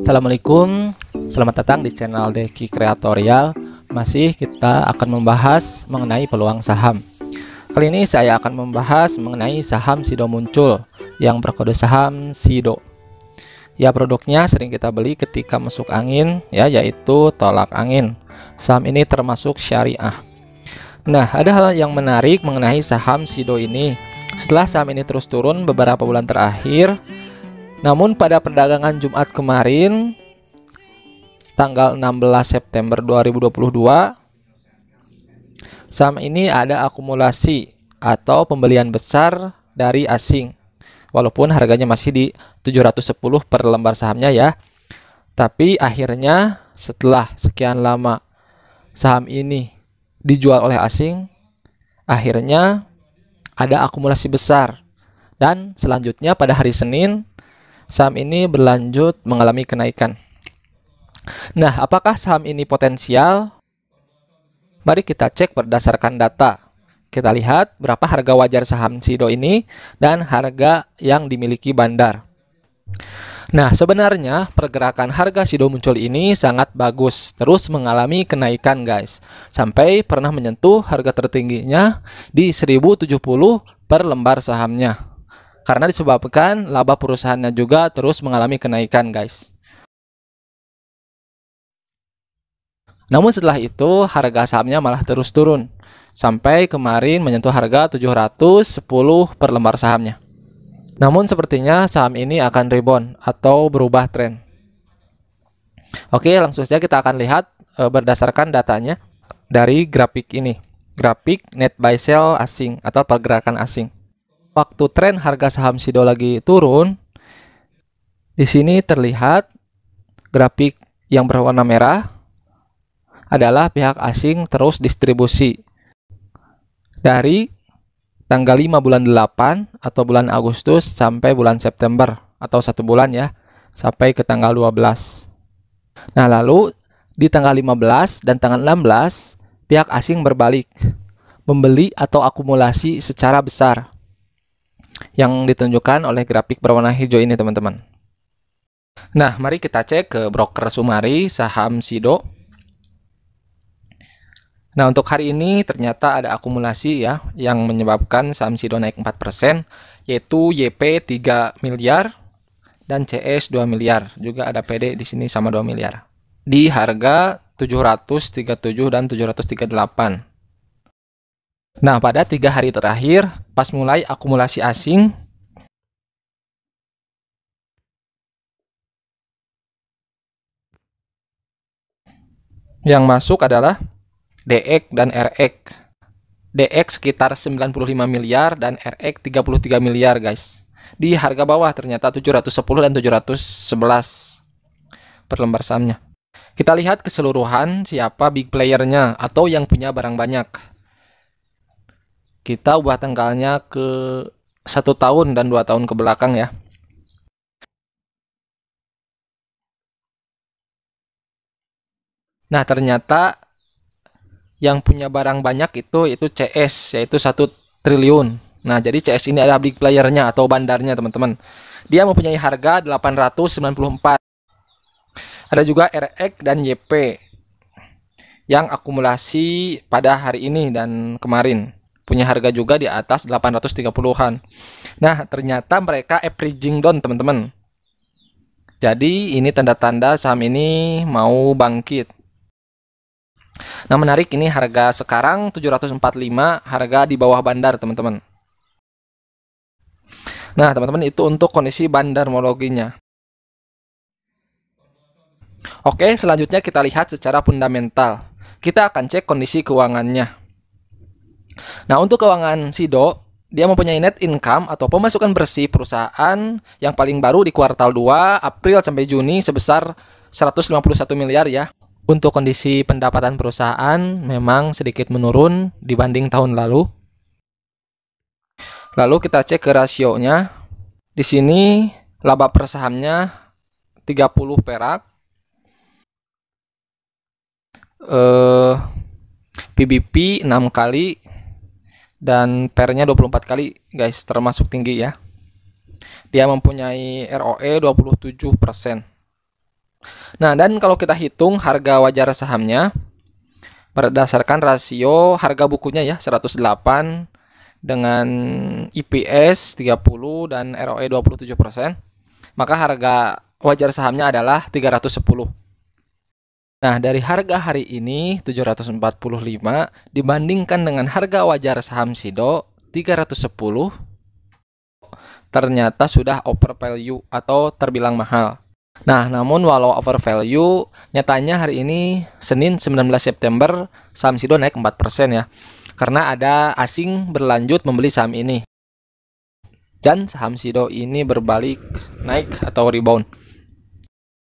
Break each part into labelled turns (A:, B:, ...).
A: Assalamualaikum, selamat datang di channel Deki Kreatorial. Masih kita akan membahas mengenai peluang saham. Kali ini saya akan membahas mengenai saham Sido Muncul yang berkode saham SIDO. Ya, produknya sering kita beli ketika masuk angin, ya, yaitu tolak angin. Saham ini termasuk syariah. Nah, ada hal yang menarik mengenai saham SIDO ini. Setelah saham ini terus turun beberapa bulan terakhir, namun pada perdagangan Jumat kemarin, tanggal 16 September 2022, saham ini ada akumulasi atau pembelian besar dari asing. Walaupun harganya masih di 710 per lembar sahamnya ya. Tapi akhirnya setelah sekian lama saham ini dijual oleh asing, akhirnya ada akumulasi besar. Dan selanjutnya pada hari Senin, saham ini berlanjut mengalami kenaikan. Nah, apakah saham ini potensial? Mari kita cek berdasarkan data. Kita lihat berapa harga wajar saham SIDO ini dan harga yang dimiliki bandar. Nah, sebenarnya pergerakan harga SIDO Muncul ini sangat bagus, terus mengalami kenaikan guys. Sampai pernah menyentuh harga tertingginya di 1070 per lembar sahamnya. Karena disebabkan laba perusahaannya juga terus mengalami kenaikan guys. Namun setelah itu harga sahamnya malah terus turun. Sampai kemarin menyentuh harga 710 per lembar sahamnya. Namun sepertinya saham ini akan rebound atau berubah tren. Oke, langsung saja kita akan lihat berdasarkan datanya dari grafik ini. Grafik net buy sell asing atau pergerakan asing. Waktu tren harga saham SIDO lagi turun, di sini terlihat grafik yang berwarna merah adalah pihak asing terus distribusi dari tanggal 5 bulan 8 atau bulan Agustus sampai bulan September atau 1 bulan ya, sampai ke tanggal 12. Nah, lalu di tanggal 15 dan tanggal 16 pihak asing berbalik membeli atau akumulasi secara besar yang ditunjukkan oleh grafik berwarna hijau ini teman-teman. Nah, mari kita cek ke broker Sumari saham SIDO. Nah, untuk hari ini ternyata ada akumulasi ya yang menyebabkan saham SIDO naik 4%, yaitu YP 3 miliar dan CS 2 miliar. Juga ada PD di sini sama 2 miliar. Di harga 737 dan 738. Nah, pada 3 hari terakhir, pas mulai akumulasi asing, yang masuk adalah DX dan RX. DX sekitar 95 miliar dan RX 33 miliar guys. Di harga bawah ternyata 710 dan 711 per lembar sahamnya. Kita lihat keseluruhan siapa big playernya atau yang punya barang banyak. Kita ubah tanggalnya ke 1 tahun dan 2 tahun ke belakang ya. Nah, ternyata yang punya barang banyak itu CS, yaitu 1 triliun. Nah, jadi CS ini adalah big playernya atau bandarnya teman-teman. Dia mempunyai harga 894. Ada juga RX dan YP yang akumulasi pada hari ini dan kemarin. Punya harga juga di atas 830-an. Nah, ternyata mereka averaging down, teman-teman. Jadi, ini tanda-tanda saham ini mau bangkit. Nah, menarik ini harga sekarang 745, harga di bawah bandar, teman-teman. Nah, teman-teman, itu untuk kondisi bandar morologinya. Oke, selanjutnya kita lihat secara fundamental. Kita akan cek kondisi keuangannya. Nah, untuk keuangan SIDO, dia mempunyai net income atau pemasukan bersih perusahaan yang paling baru di kuartal 2, April sampai Juni sebesar 151 miliar ya. Untuk kondisi pendapatan perusahaan memang sedikit menurun dibanding tahun lalu. Lalu kita cek ke rasionya. Di sini laba per sahamnya 30 perak. PBP 6 kali. Dan PER-nya 24 kali guys, termasuk tinggi ya. Dia mempunyai ROE 27%. Nah, dan kalau kita hitung harga wajar sahamnya berdasarkan rasio harga bukunya ya 108 dengan EPS 30 dan ROE 27%, maka harga wajar sahamnya adalah 310. Nah, dari harga hari ini 745 dibandingkan dengan harga wajar saham SIDO 310, ternyata sudah over value atau terbilang mahal. Nah, namun walau over value, nyatanya hari ini Senin 19 September saham SIDO naik 4% ya. Karena ada asing berlanjut membeli saham ini. Dan saham SIDO ini berbalik naik atau rebound.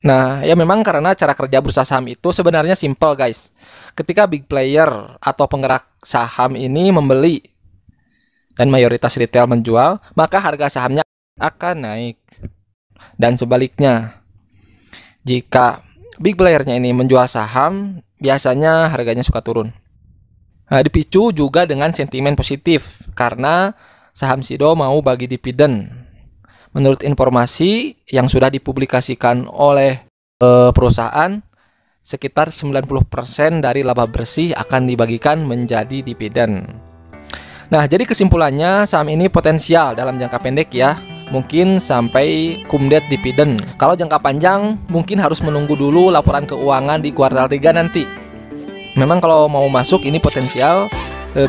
A: Nah, ya memang karena cara kerja bursa saham itu sebenarnya simple guys. Ketika big player atau penggerak saham ini membeli dan mayoritas retail menjual, maka harga sahamnya akan naik. Dan sebaliknya, jika big playernya ini menjual saham, biasanya harganya suka turun. Nah, dipicu juga dengan sentimen positif karena saham SIDO mau bagi dividen. Menurut informasi yang sudah dipublikasikan oleh perusahaan, sekitar 90% dari laba bersih akan dibagikan menjadi dividen. Nah, jadi kesimpulannya saham ini potensial dalam jangka pendek ya. Mungkin sampai kumdet dividen. Kalau jangka panjang mungkin harus menunggu dulu laporan keuangan di kuartal 3 nanti. Memang kalau mau masuk ini potensial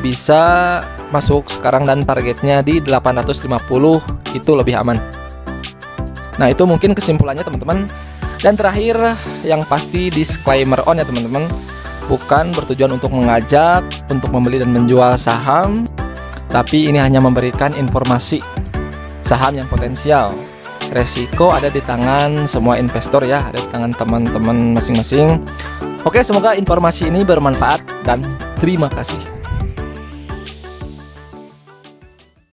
A: bisa masuk sekarang dan targetnya di 850 itu lebih aman. Nah, itu mungkin kesimpulannya teman-teman. Dan terakhir yang pasti disclaimer on ya teman-teman. Bukan bertujuan untuk mengajak untuk membeli dan menjual saham, tapi ini hanya memberikan informasi saham yang potensial. Resiko ada di tangan semua investor ya, ada di tangan teman-teman masing-masing. Oke, semoga informasi ini bermanfaat dan terima kasih.